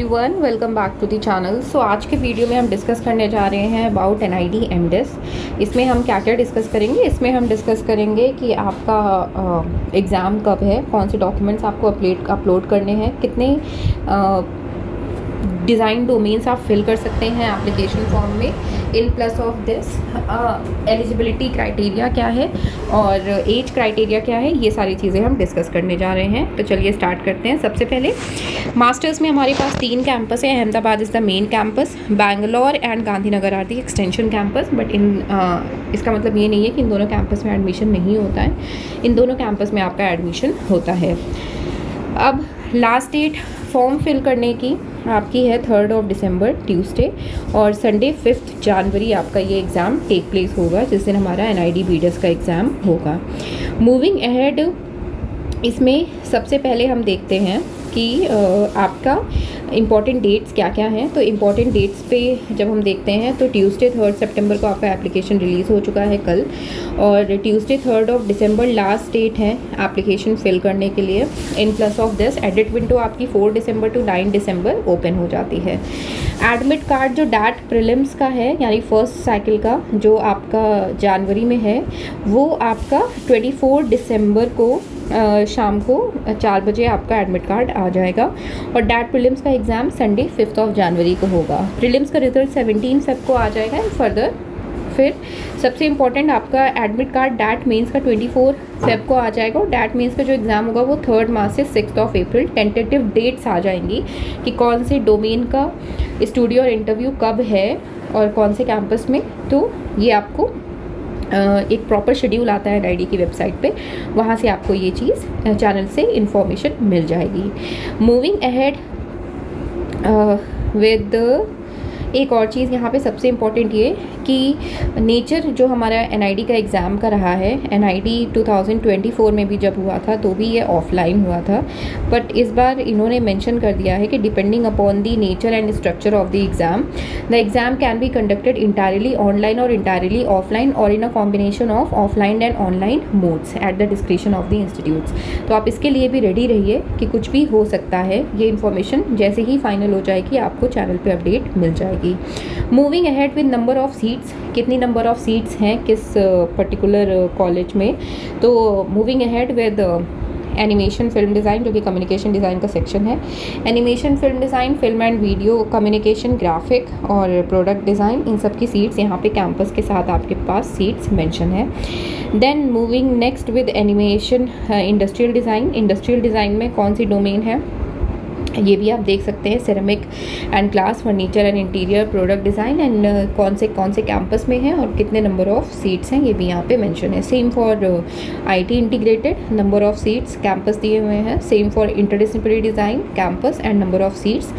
Everyone, welcome back to the channel. So आज के video में हम डिस्कस करने जा रहे हैं अबाउट NID MDIS। इसमें हम क्या क्या डिस्कस करेंगे? इसमें हम डिस्कस करेंगे कि आपका एग्ज़ाम कब है, कौन से डॉक्यूमेंट्स आपको अपलोड करने हैं, कितने डिज़ाइन डोमेन्स आप फिल कर सकते हैं एप्लीकेशन फॉर्म में। In plus of this eligibility criteria क्या है और एज क्राइटेरिया क्या है, ये सारी चीज़ें हम डिस्कस करने जा रहे हैं। तो चलिए स्टार्ट करते हैं। सबसे पहले मास्टर्स में हमारे पास 3 कैंपस है। Ahmedabad is the main campus, Bangalore and Gandhinagar are the extension campus. But इसका मतलब ये नहीं है कि इन दोनों कैंपस में एडमिशन नहीं होता है, इन दोनों कैंपस में आपका एडमिशन होता है। अब लास्ट डेट फॉर्म फिल करने की आपकी है 3 दिसंबर ट्यूसडे, और संडे 5 जनवरी आपका ये एग्ज़ाम टेक प्लेस होगा, जिस दिन हमारा NID BDIS का एग्ज़ाम होगा। मूविंग अहेड, इसमें सबसे पहले हम देखते हैं कि आपका इम्पॉर्टेंट डेट्स क्या क्या हैं। तो इम्पॉर्टेंट डेट्स पे जब हम देखते हैं तो ट्यूसडे 3 सितंबर को आपका एप्लीकेशन रिलीज़ हो चुका है कल, और ट्यूसडे 3 दिसंबर लास्ट डेट है एप्लीकेशन फिल करने के लिए। In plus of this edit window आपकी 4 दिसंबर टू 9 दिसंबर ओपन हो जाती है। एडमिट कार्ड जो डैट प्रीलिम्स का है, यानी फर्स्ट साइकिल का जो आपका जनवरी में है, वो आपका 24 दिसंबर को शाम को 4 बजे आपका एडमिट कार्ड आ जाएगा। और डैट प्रीलिम्स का एग्ज़ाम संडे 5 जनवरी को होगा। प्रीलिम्स का रिजल्ट 17 फेब को आ जाएगा। एंड फर्दर फिर सबसे इम्पॉर्टेंट आपका एडमिट कार्ड डैट मेंस का 24 फेब को आ जाएगा, और डैट मेंस का जो एग्ज़ाम होगा वो 3 मार्च से 6 अप्रैल। टेंटेटिव डेट्स आ जाएंगी कि कौन से डोमेन का स्टूडियो और इंटरव्यू कब है और कौन से कैंपस में। तो ये आपको एक प्रॉपर शेड्यूल आता है NID की वेबसाइट पे, वहाँ से आपको ये चीज़ चैनल से इन्फॉर्मेशन मिल जाएगी। मूविंग अहेड विद एक और चीज़ यहाँ पे सबसे इम्पॉर्टेंट ये कि नेचर जो हमारा NID का एग्ज़ाम का रहा है, NID 2024 में भी जब हुआ था तो भी ये ऑफलाइन हुआ था, बट इस बार इन्होंने मेंशन कर दिया है कि depending upon the nature and structure of the exam can be conducted entirely online और इंटायरली ऑफलाइन, और in a combination of offline and online modes at the description of the institutes. तो आप इसके लिए भी रेडी रहिए कि कुछ भी हो सकता है। ये इन्फॉर्मेशन जैसे ही फाइनल हो जाएगी आपको चैनल पे अपडेट मिल जाएगी। Moving ahead with number of seats, कितनी नंबर ऑफ सीट्स हैं किस पर्टिकुलर कॉलेज में। तो moving ahead with animation film design, जो कि कम्युनिकेशन डिज़ाइन का सेक्शन है। Animation film design, film and video communication, graphic और प्रोडक्ट डिज़ाइन, इन सब की सीट्स यहाँ पे कैंपस के साथ आपके पास सीट्स मेंशन है। Then moving next with animation industrial design. Industrial design में कौन सी डोमेन है ये भी आप देख सकते हैं, ceramic and glass, furniture and interior, product design, and कौन से कैंपस में है और कितने नंबर ऑफ सीट्स हैं ये भी यहाँ पे मेंशन है। Same for IT integrated, number of seats campus दिए हुए हैं। Same for interdisciplinary design, campus and number of seats.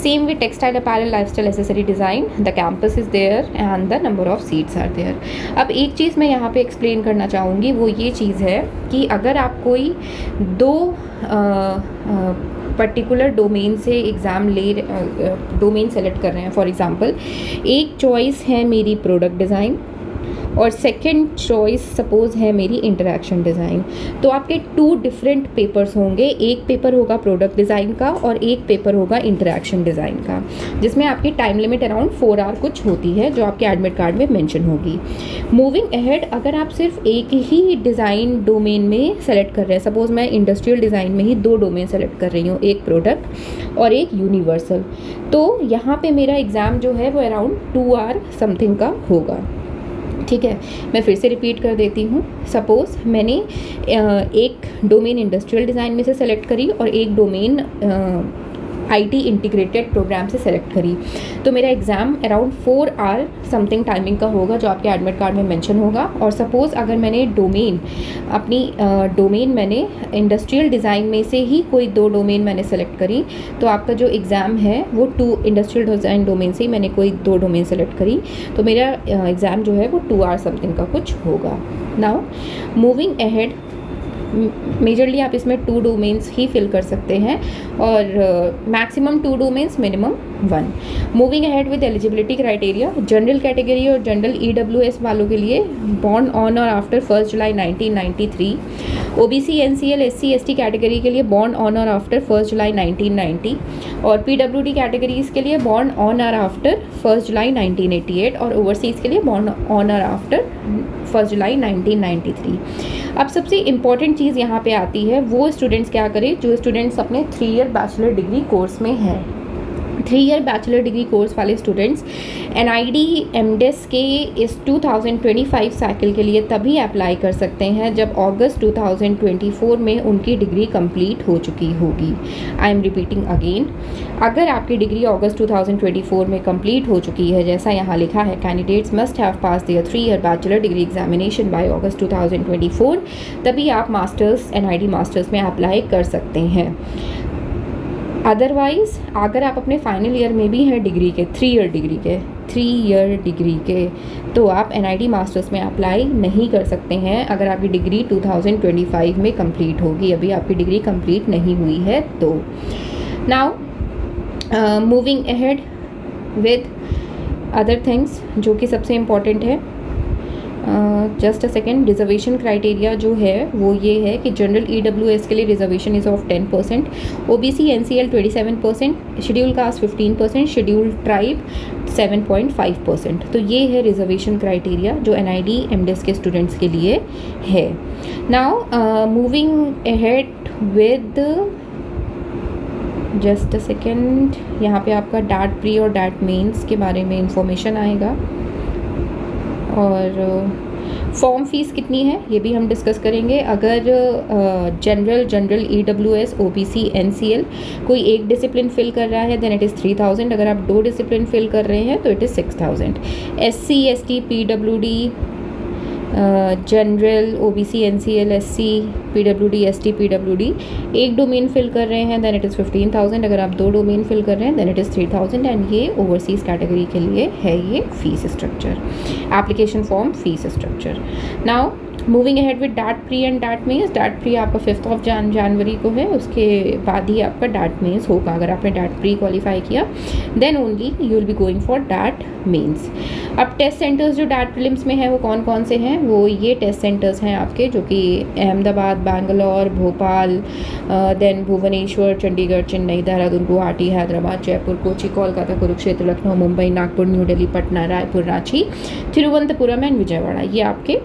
Same with textile apparel lifestyle accessory design, the campus is there and the number of seats are there. अब एक चीज़ मैं यहाँ पे explain करना चाहूँगी, वो ये चीज़ है कि अगर आप कोई दो पर्टिकुलर डोमेन से एग्ज़ाम डोमेन सेलेक्ट कर रहे हैं, फॉर एग्ज़ाम्पल एक चॉइस है मेरी प्रोडक्ट डिज़ाइन और सेकंड चॉइस सपोज़ है मेरी इंटरैक्शन डिज़ाइन, तो आपके 2 डिफरेंट पेपर्स होंगे। एक पेपर होगा प्रोडक्ट डिज़ाइन का और एक पेपर होगा इंटरैक्शन डिज़ाइन का, जिसमें आपकी टाइम लिमिट अराउंड 4 आवर कुछ होती है, जो आपके एडमिट कार्ड में मेंशन होगी। मूविंग अहेड, अगर आप सिर्फ एक ही डिज़ाइन डोमेन में सेलेक्ट कर रहे हैं, सपोज़ मैं इंडस्ट्रियल डिज़ाइन में ही 2 डोमेन सेलेक्ट कर रही हूँ, एक प्रोडक्ट और एक यूनिवर्सल, तो यहाँ पे मेरा एग्ज़ाम जो है वो अराउंड 2 आवर समथिंग का होगा। ठीक है, मैं फिर से रिपीट कर देती हूँ। सपोज़ मैंने एक डोमेन इंडस्ट्रियल डिज़ाइन में से सेलेक्ट करी और एक डोमेन IT इंटीग्रेटेड प्रोग्राम से सेलेक्ट करी, तो मेरा exam around 4 hour something timing का होगा, जो आपके एडमिट कार्ड में मेंशन होगा। और सपोज़ अगर मैंने डोमेन मैंने इंडस्ट्रियल डिज़ाइन में से ही कोई 2 डोमेन मैंने सेलेक्ट करी, तो आपका जो एग्ज़ाम है वो 2 इंडस्ट्रियल डिज़ाइन डोमेन से ही मैंने कोई 2 डोमेन सेलेक्ट करी, तो मेरा एग्ज़ाम जो है वो 2 आवर समथिंग का कुछ होगा। नाउ मूविंग अहेड मेजरली आप इसमें 2 डोमेन्स ही फिल कर सकते हैं और maximum 2 domains, minimum 1। Moving ahead with eligibility criteria, general category और जनरल EWS वालों के लिए बॉर्न ऑन और आफ्टर 1 जुलाई 1993, OBC NCL SC ST category के लिए बॉर्न ऑन और आफ्टर 1 जुलाई 1990 और PWD कैटेगरीज के लिए बॉर्न ऑन और आफ्टर 1 जुलाई 1988 और ओवरसीज़ के लिए बॉर्न ऑन और आफ्टर 1 जुलाई 1993। अब सबसे इम्पॉर्टेंट चीज़ यहाँ पे आती है, वो स्टूडेंट्स क्या करें जो स्टूडेंट्स अपने 3 ईयर बैचलर डिग्री कोर्स में हैं। 3 ईयर बैचलर डिग्री कोर्स वाले स्टूडेंट्स NID MDes के इस 2025 साइकिल के लिए तभी अप्लाई कर सकते हैं जब अगस्त 2024 में उनकी डिग्री कंप्लीट हो चुकी होगी। आई एम रिपीटिंग अगेन, अगर आपकी डिग्री अगस्त 2024 में कंप्लीट हो चुकी है, जैसा यहाँ लिखा है, candidates must have pass there 3 year bachelor degree examination by August 2024, तभी आप मास्टर्स NID मास्टर्स में अप्लाई कर सकते हैं। अदरवाइज़ अगर आप अपने फाइनल ईयर में भी हैं डिग्री के 3 ईयर डिग्री के तो आप NID मास्टर्स में अप्लाई नहीं कर सकते हैं अगर आपकी डिग्री 2025 में कंप्लीट होगी, अभी आपकी डिग्री कंप्लीट नहीं हुई है तो। Now moving ahead with other things जो कि सबसे इम्पॉर्टेंट है, just a second, reservation criteria जो है वो ये है कि जनरल EWS के लिए reservation is of 10%, OBC NCL 27%, schedule caste 15%, schedule tribe 7.5%। तो ये है रिजर्वेशन क्राइटेरिया जो NID MDes के स्टूडेंट्स के लिए है। Now moving ahead with, just a second, यहाँ पे आपका डाट प्री और डाट मेंस के बारे में इंफॉर्मेशन आएगा और फॉर्म फीस कितनी है ये भी हम डिस्कस करेंगे। अगर जनरल EWS OBC NCL कोई एक डिसिप्लिन फिल कर रहा है देन इट इज़ 3000, अगर आप 2 डिसिप्लिन फिल कर रहे हैं तो it is 6000। SC ST PWD general OBC NCL SC PWD ST PWD एक डोमेन फिल कर रहे हैं देन इट इज़ 15,000, अगर आप 2 डोमेन फिल कर रहे हैं देन इट इज़ 3,000 एंड ये ओवरसीज़ कैटेगरी के लिए है ये fees structure, application form fees structure. Now moving ahead with DAT pre and DAT mains, DAT pre आपका 5 जनवरी को है, उसके बाद ही आपका डाट मेंस होगा। अगर आपने डाट प्री क्वालिफाई किया then only you will be going for DAT mains. अब टेस्ट सेंटर्स जो डाट प्रीलिम्स में है वो कौन कौन से हैं, वो ये टेस्ट सेंटर्स हैं आपके जो कि अहमदाबाद, बैंगलोर, भोपाल, देन भुवनेश्वर, चंडीगढ़, चेन्नई, देहरादून, गुवाहाटी, हैदराबाद, जयपुर, कोची, कोलकाता, कुरुक्षेत्र, लखनऊ, मुंबई, नागपुर, न्यू दिल्ली, पटना, रायपुर, रांची, तिरुवनंतपुरम एंड विजयवाड़ा, ये आपके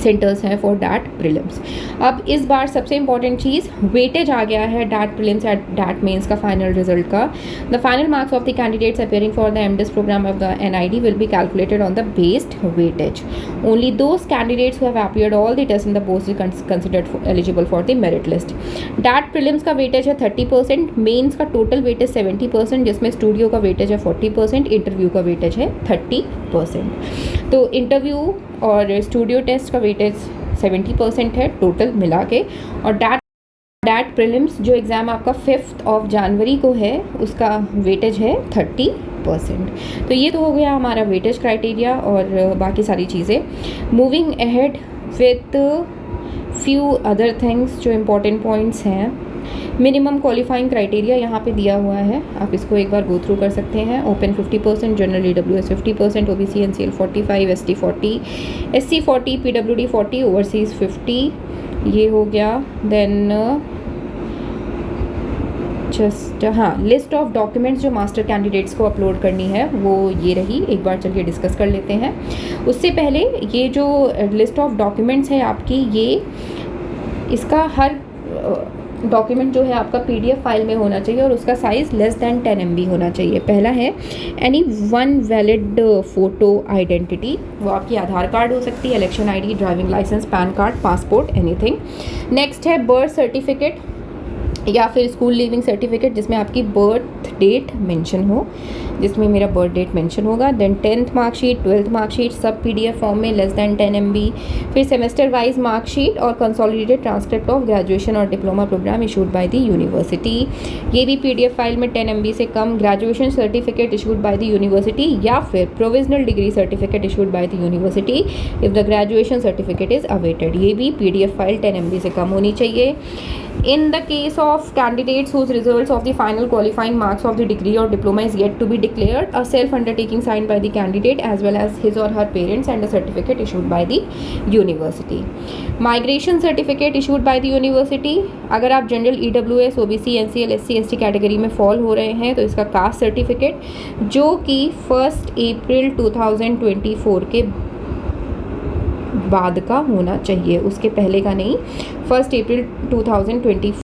सेंटर्स हैं फॉर डाट प्रीलिम्स। अब इस बार सबसे इंपॉर्टेंट चीज़ वेटेज आ गया है DAT prelims and DAT mains का फाइनल रिजल्ट का। The final marks of the candidates appearing for the MDes programme of the NID will be calculated on the based weightage. Only those candidates who have appeared all the test in the post considered eligible for the merit list. DAT prelims का weightage है 30%, mains का total weightage 70%, जिसमें studio का weightage है 40%, interview का weightage है 30%। तो interview और स्टूडियो टेस्ट का वेटेज 70% है टोटल मिला के, और डाट प्रीलिम्स जो एग्ज़ाम आपका 5 जनवरी को है उसका वेटेज है 30%। तो ये तो हो गया हमारा वेटेज क्राइटेरिया और बाकी सारी चीज़ें। Moving ahead with few other things जो इम्पोर्टेंट पॉइंट्स हैं, मिनिमम क्वालिफाइंग क्राइटेरिया यहाँ पे दिया हुआ है, आप इसको एक बार गो थ्रू कर सकते हैं। Open 50%, general EWS 50%, OBC NCL 45, ST 40, SC 40, PWD 40, overseas 50, ये हो गया। Then just list of documents जो मास्टर कैंडिडेट्स को अपलोड करनी है वो ये रही, एक बार चलिए डिस्कस कर लेते हैं। उससे पहले ये जो लिस्ट ऑफ डॉक्यूमेंट्स है आपकी, ये इसका हर डॉक्यूमेंट जो है आपका PDF फाइल में होना चाहिए और उसका साइज़ लेस दैन 10 MB होना चाहिए। पहला है any one valid photo identity, वो आपकी आधार कार्ड हो सकती है, election ID, driving licence, PAN card, passport, anything. Next है बर्थ सर्टिफिकेट, या फिर स्कूल लीविंग सर्टिफिकेट जिसमें आपकी बर्थ डेट मेंशन हो, जिसमें मेरा बर्थ डेट मेंशन होगा। Then 10th marksheet, 12th marksheet सब PDF फॉर्म में लेस दैन 10 MB। फिर सेमेस्टर वाइज मार्कशीट और कंसोलिडेटेड ट्रांसक्रिप्ट ऑफ ग्रेजुएशन और diploma programme issued by the university, ये भी PDF फाइल में 10 MB से कम। Graduation certificate issued by the university या फिर provisional degree certificate issued by the university if the graduation certificate is awaited, ये भी PDF फाइल 10 MB से कम होनी चाहिए। In the case of candidates whose results of the final qualifying marks of the degree or diploma is yet to be declared, a self-undertaking signed by the candidate as well as his or her parents and a certificate issued by the university. Migration certificate issued by the university, अगर आप general EWS, OBC, NCL, SC, ST category में fall हो रहे हैं तो इसका caste certificate जो कि 1 अप्रैल 2024 के बाद का होना चाहिए, उसके पहले का नहीं। 1 अप्रैल 2024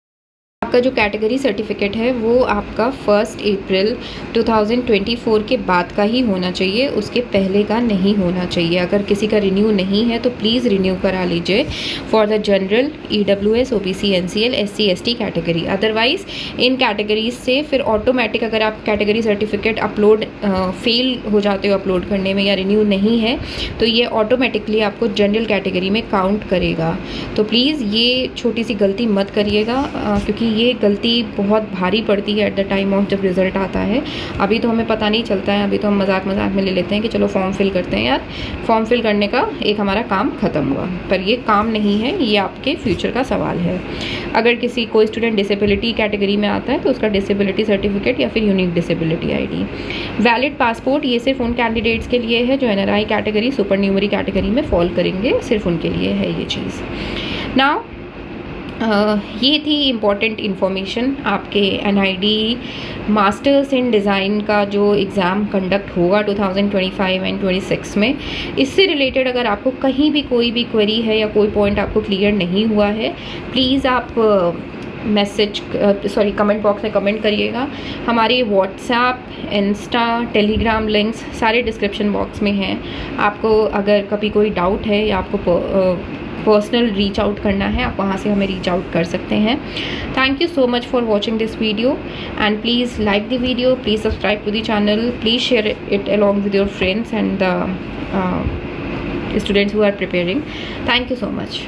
आपका जो कैटेगरी सर्टिफिकेट है वो आपका 1 अप्रैल 2024 के बाद का ही होना चाहिए, उसके पहले का नहीं होना चाहिए। अगर किसी का रिन्यू नहीं है तो प्लीज़ रिन्यू करा लीजिए for the general EWS, OBC, NCL, SC, ST category. Otherwise in categories से फिर ऑटोमेटिक अगर आप कैटेगरी सर्टिफिकेट अपलोड फेल हो जाते हो अपलोड करने में या रिन्यू नहीं है तो ये ऑटोमेटिकली आपको जनरल कैटेगरी में काउंट करेगा। तो प्लीज़ ये छोटी सी गलती मत करिएगा, क्योंकि ये गलती बहुत भारी पड़ती है एट द टाइम ऑफ जब रिज़ल्ट आता है। अभी तो हमें पता नहीं चलता है, अभी तो हम मजाक में ले लेते हैं कि चलो फॉर्म फिल करते हैं यार, फॉर्म फिल करने का एक हमारा काम ख़त्म हुआ, पर ये काम नहीं है, ये आपके फ्यूचर का सवाल है। अगर कोई स्टूडेंट डिसेबिलिटी कैटेगरी में आता है तो उसका डिसेबिलिटी सर्टिफिकेट या फिर unique disability ID, valid passport, ये सिर्फ उन कैंडिडेट्स के लिए है जो NRI कैटेगरी, सुपर न्यूमरी कैटेगरी में फॉल करेंगे, सिर्फ उनके लिए है ये चीज़। नाउ ये थी इम्पॉर्टेंट इन्फॉर्मेशन आपके NID मास्टर्स इन डिज़ाइन का जो एग्ज़ाम कंडक्ट होगा 2025 एंड 26 में। इससे रिलेटेड अगर आपको कहीं भी कोई भी क्वेरी है या कोई पॉइंट आपको क्लियर नहीं हुआ है, प्लीज़ आप कमेंट बॉक्स में कमेंट करिएगा। हमारे व्हाट्सएप, इंस्टा, टेलीग्राम लिंक्स सारे डिस्क्रिप्शन बॉक्स में हैं। आपको अगर कभी कोई डाउट है या आपको पर्सनल रीच आउट करना है, आप वहाँ से हमें रीच आउट कर सकते हैं। Thank you so much for watching this video and please like the video, please subscribe to the channel, please share it along with your friends and the students who are preparing. Thank you so much.